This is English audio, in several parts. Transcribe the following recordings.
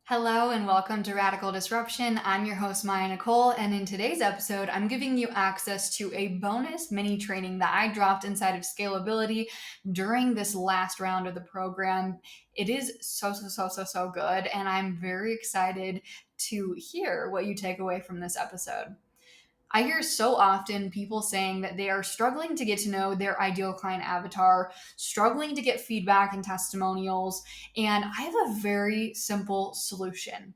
Hello and welcome to Radical Disruption. I'm your host, Maya Nicole, and in today's episode, I'm giving you access to a bonus mini training that I dropped inside of Scalability during this last round of the program. It is so good, and I'm very excited to hear what you take away from this episode. I hear so often people saying that they are struggling to get to know their ideal client avatar, struggling to get feedback and testimonials, and I have a very simple solution: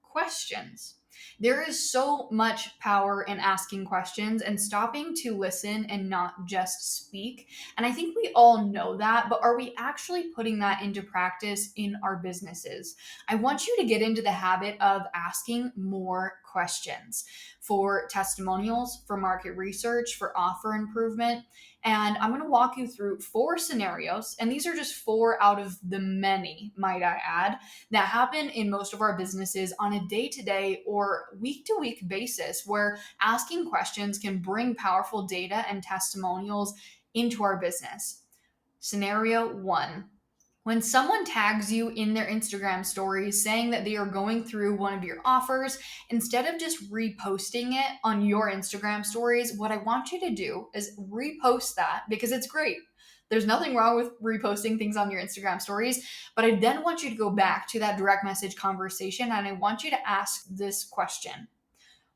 questions. There is so much power in asking questions and stopping to listen and not just speak. And I think we all know that, but are we actually putting that into practice in our businesses? I want you to get into the habit of asking more questions for testimonials, for market research, for offer improvement. And I'm going to walk you through 4 scenarios. And these are just 4 out of the many, might I add, that happen in most of our businesses on a day-to-day or week-to-week basis, where asking questions can bring powerful data and testimonials into our business. Scenario 1. When someone tags you in their Instagram stories saying that they are going through one of your offers, instead of just reposting it on your Instagram stories, what I want you to do is repost that because it's great. There's nothing wrong with reposting things on your Instagram stories, but I then want you to go back to that direct message conversation and I want you to ask this question: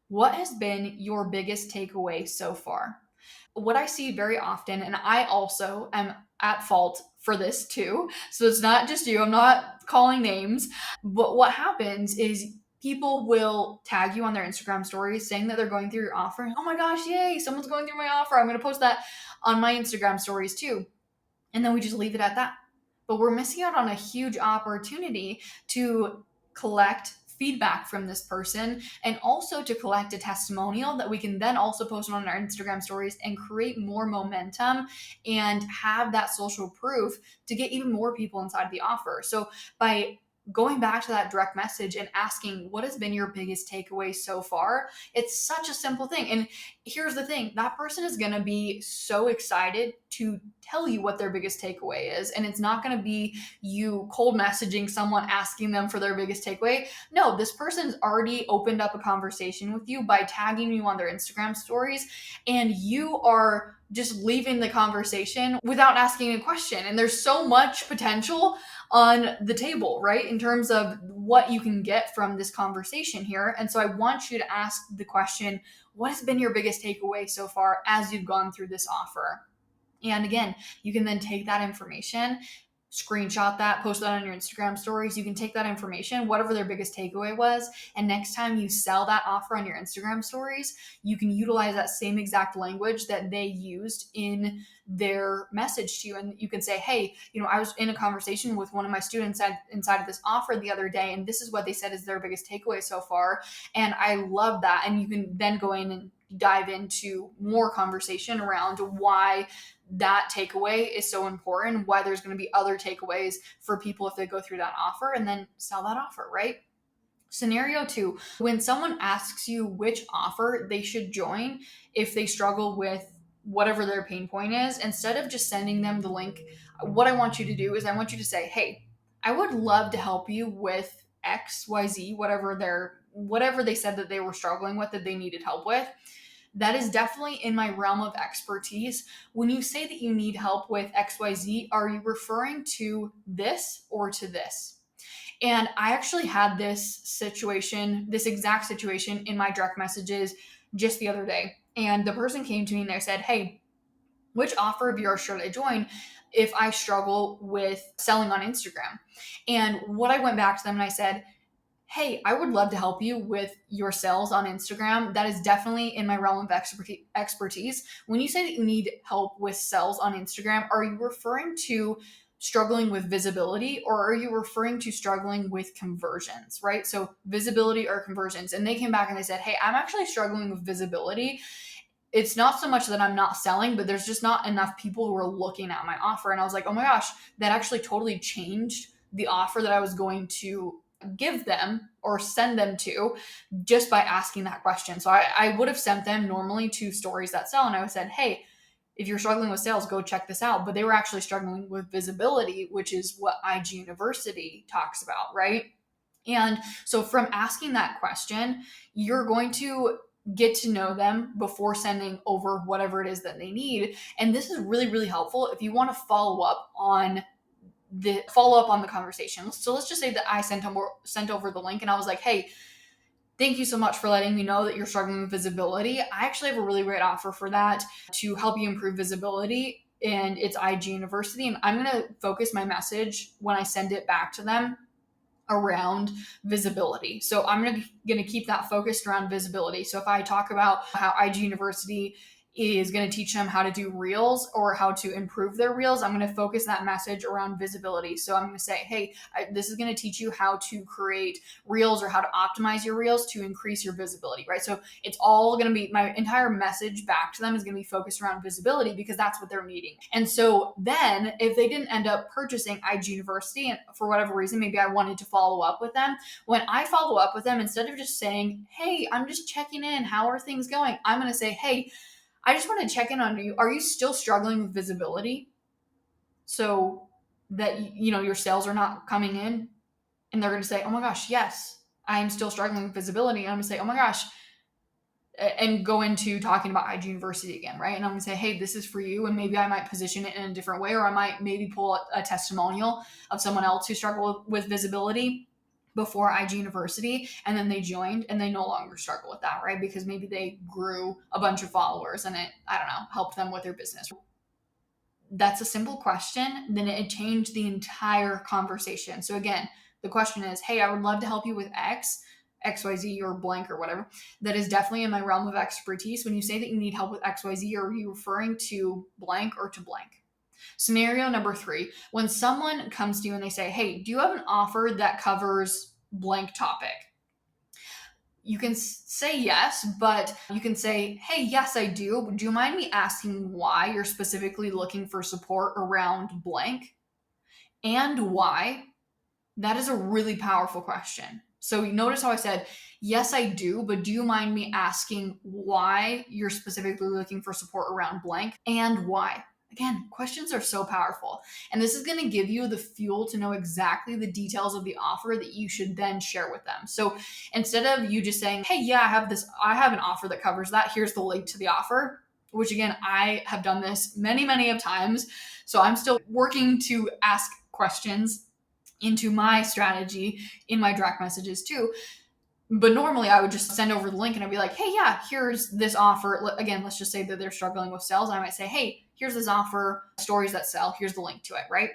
what has been your biggest takeaway so far? What I see very often, and I also am at fault for this too, so it's not just you, I'm not calling names, but what happens is people will tag you on their Instagram stories saying that they're going through your offer. Oh my gosh, yay, someone's going through my offer. I'm going to post that on my Instagram stories too. And then we just leave it at that. But we're missing out on a huge opportunity to collect feedback from this person and also to collect a testimonial that we can then also post on our Instagram stories and create more momentum and have that social proof to get even more people inside the offer. So by going back to that direct message and asking what has been your biggest takeaway so far, it's such a simple thing. And here's the thing: that person is going to be so excited to tell you what their biggest takeaway is. And it's not going to be you cold messaging someone asking them for their biggest takeaway. No, this person's already opened up a conversation with you by tagging you on their Instagram stories, and you are just leaving the conversation without asking a question. And there's so much potential on the table, right? In terms of what you can get from this conversation here. And so I want you to ask the question: what has been your biggest takeaway so far as you've gone through this offer? And again, you can then take that information, screenshot that, post that on your Instagram stories. You can take that information, whatever their biggest takeaway was, and next time you sell that offer on your Instagram stories, you can utilize that same exact language that they used in their message to you. And you can say, hey, I was in a conversation with one of my students inside of this offer the other day, and this is what they said is their biggest takeaway so far. And I love that. And you can then go in and dive into more conversation around why that takeaway is so important, why there's going to be other takeaways for people if they go through that offer, and then sell that offer, right? Scenario 2, when someone asks you which offer they should join if they struggle with whatever their pain point is, instead of just sending them the link, what I want you to do is I want you to say, hey, I would love to help you with XYZ, whatever they said that they were struggling with, that they needed help with. That is definitely in my realm of expertise. When you say that you need help with XYZ, are you referring to this or to this? And I actually had this exact situation in my direct messages just the other day. And the person came to me and they said, hey, which offer of yours should I join if I struggle with selling on Instagram? And what I went back to them and I said, hey, I would love to help you with your sales on Instagram. That is definitely in my realm of expertise. When you say that you need help with sales on Instagram, are you referring to struggling with visibility, or are you referring to struggling with conversions, right? So visibility or conversions. And they came back and they said, hey, I'm actually struggling with visibility. It's not so much that I'm not selling, but there's just not enough people who are looking at my offer. And I was like, oh my gosh, that actually totally changed the offer that I was going to give them or send them to just by asking that question. So I would have sent them normally to stories that sell, and I would have said, hey, if you're struggling with sales, go check this out. But they were actually struggling with visibility, which is what IG University talks about, right? And so from asking that question, you're going to get to know them before sending over whatever it is that they need. And this is really, really helpful if you want to follow up on the conversation. So let's just say that I sent over the link and I was like, hey, thank you so much for letting me know that you're struggling with visibility. I actually have a really great offer for that to help you improve visibility, and it's IG University. And I'm going to focus my message when I send it back to them around visibility. So I'm going to keep that focused around visibility. So if I talk about how IG University is going to teach them how to do reels or how to improve their reels, I'm going to focus that message around visibility. So I'm going to say, hey, this is going to teach you how to create reels or how to optimize your reels to increase your visibility, right? So it's all going to be, my entire message back to them is going to be focused around visibility because that's what they're needing. And so then if they didn't end up purchasing IG University, and for whatever reason, maybe I wanted to follow up with them, when I follow up with them, instead of just saying, hey, I'm just checking in, how are things going? I'm going to say, hey, I just want to check in on you. Are you still struggling with visibility? So that, your sales are not coming in? And they're going to say, oh my gosh, yes, I'm still struggling with visibility. And I'm going to say, oh my gosh, and go into talking about IG University again, right? And I'm going to say, hey, this is for you. And maybe I might position it in a different way, or I might maybe pull a testimonial of someone else who struggled with visibility before IG University, and then they joined and they no longer struggle with that, right? Because maybe they grew a bunch of followers and it, I don't know, helped them with their business. That's a simple question. Then it changed the entire conversation. So again, the question is, hey, I would love to help you with XYZ or blank or whatever. That is definitely in my realm of expertise. When you say that you need help with XYZ, are you referring to blank or to blank? Scenario number 3, when someone comes to you and they say, hey, do you have an offer that covers blank topic? You can say yes, but you can say, hey, yes, I do. Do you mind me asking why you're specifically looking for support around blank and why? That is a really powerful question. So you notice how I said, yes, I do, but do you mind me asking why you're specifically looking for support around blank and why? Again, questions are so powerful. And this is going to give you the fuel to know exactly the details of the offer that you should then share with them. So instead of you just saying, hey, yeah, I have an offer that covers that. Here's the link to the offer, which again, I have done this many, many of times. So I'm still working to ask questions into my strategy in my direct messages too. But normally I would just send over the link and I'd be like, hey, yeah, here's this offer. Again, let's just say that they're struggling with sales. I might say, hey, here's this offer, stories that sell. Here's the link to it, right?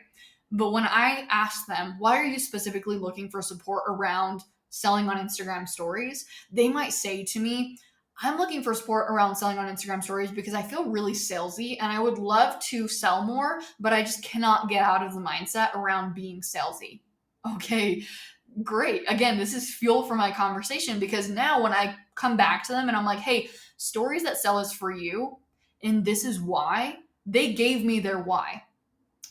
But when I ask them, why are you specifically looking for support around selling on Instagram stories? They might say to me, I'm looking for support around selling on Instagram stories because I feel really salesy and I would love to sell more, but I just cannot get out of the mindset around being salesy. Okay, great. Again, this is fuel for my conversation because now when I come back to them and I'm like, hey, stories that sell is for you and this is why, they gave me their why.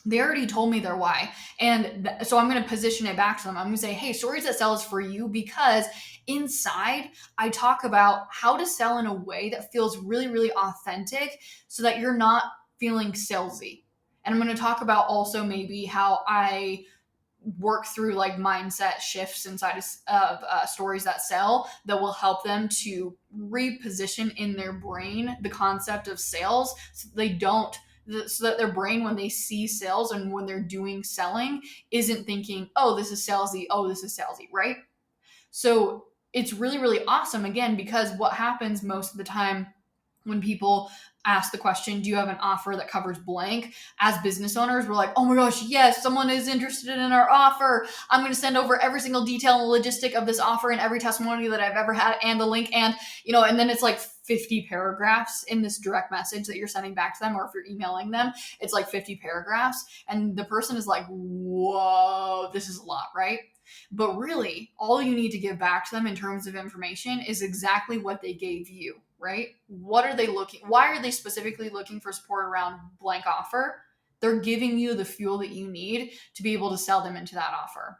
They already told me their why. And so I'm going to position it back to them. I'm going to say, hey, stories that sell is for you because inside I talk about how to sell in a way that feels really, really authentic so that you're not feeling salesy. And I'm going to talk about also maybe how I work through like mindset shifts inside of stories that sell that will help them to reposition in their brain the concept of sales so that their brain, when they see sales and when they're doing selling, isn't thinking, oh, this is salesy, right? So it's really, really awesome, again, because what happens most of the time when people ask the question, do you have an offer that covers blank? As business owners, we're like, oh my gosh, yes, someone is interested in our offer. I'm going to send over every single detail and logistic of this offer and every testimony that I've ever had and the link. And, and then it's like 50 paragraphs in this direct message that you're sending back to them. Or if you're emailing them, it's like 50 paragraphs. And the person is like, whoa, this is a lot, right? But really, all you need to give back to them in terms of information is exactly what they gave you, right? Why are they specifically looking for support around blank offer? They're giving you the fuel that you need to be able to sell them into that offer.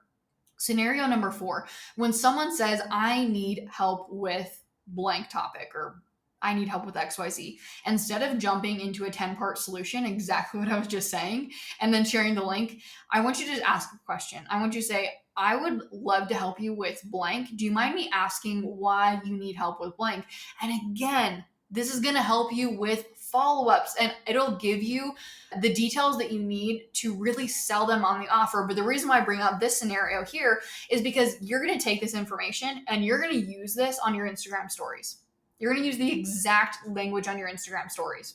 Scenario number 4, when someone says, I need help with blank topic or I need help with XYZ. Instead of jumping into a 10-part solution, exactly what I was just saying, and then sharing the link, I want you to just ask a question. I want you to say, I would love to help you with blank. Do you mind me asking why you need help with blank? And again, this is going to help you with follow-ups, and it'll give you the details that you need to really sell them on the offer. But the reason why I bring up this scenario here is because you're going to take this information and you're going to use this on your Instagram stories. You're going to use the exact language on your Instagram stories.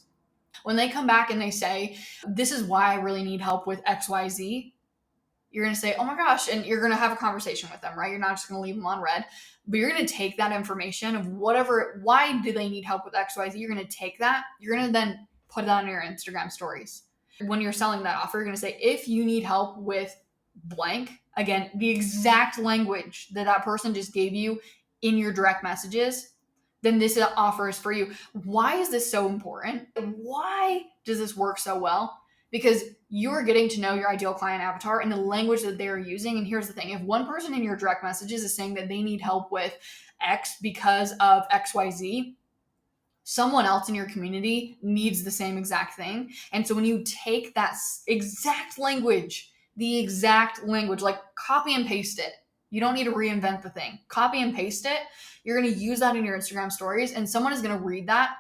When they come back and they say, this is why I really need help with XYZ, you're going to say, oh my gosh, and you're going to have a conversation with them, right? You're not just going to leave them on red, but you're going to take that information of why do they need help with XYZ? You're going to take that, you're going to then put it on your Instagram stories. When you're selling that offer, you're going to say, if you need help with blank, again, the exact language that person just gave you in your direct messages, then this offer is for you. Why is this so important? Why does this work so well? Because you're getting to know your ideal client avatar and the language that they're using. And here's the thing. If one person in your direct messages is saying that they need help with X because of XYZ, someone else in your community needs the same exact thing. And so when you take that exact language, like copy and paste it. You don't need to reinvent the thing. Copy and paste it. You're going to use that in your Instagram stories, and someone is going to read that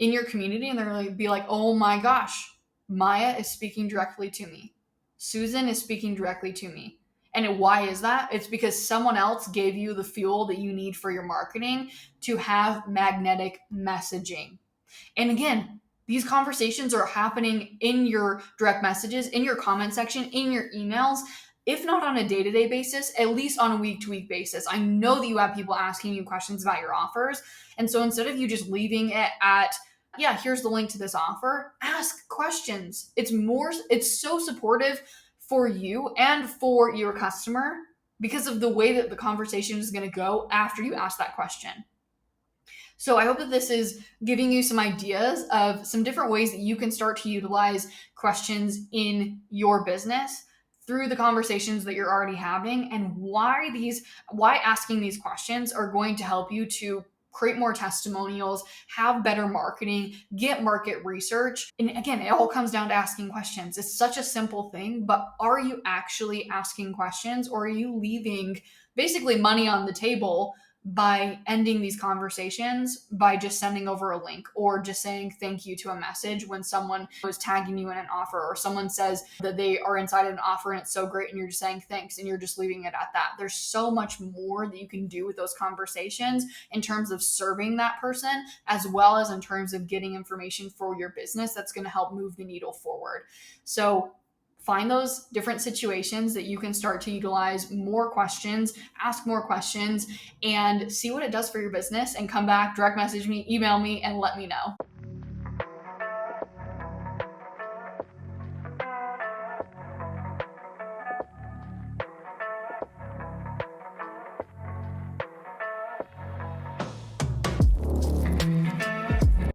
in your community, and they're going to be like, oh my gosh, Maya is speaking directly to me. Susan is speaking directly to me. And why is that? It's because someone else gave you the fuel that you need for your marketing to have magnetic messaging. And again, these conversations are happening in your direct messages, in your comment section, in your emails, if not on a day-to-day basis, at least on a week-to-week basis. I know that you have people asking you questions about your offers. And so instead of you just leaving it at, yeah, here's the link to this offer, ask questions. It's so supportive for you and for your customer because of the way that the conversation is going to go after you ask that question. So I hope that this is giving you some ideas of some different ways that you can start to utilize questions in your business through the conversations that you're already having, and why asking these questions are going to help you to create more testimonials, have better marketing, get market research. And again, it all comes down to asking questions. It's such a simple thing, but are you actually asking questions, or are you leaving basically money on the table by ending these conversations by just sending over a link or just saying thank you to a message when someone was tagging you in an offer, or someone says that they are inside an offer and it's so great and you're just saying thanks and you're just leaving it at that? There's so much more that you can do with those conversations in terms of serving that person, as well as in terms of getting information for your business that's going to help move the needle forward. So find those different situations that you can start to utilize more questions, ask more questions, and see what it does for your business, and come back, direct message me, email me, and let me know.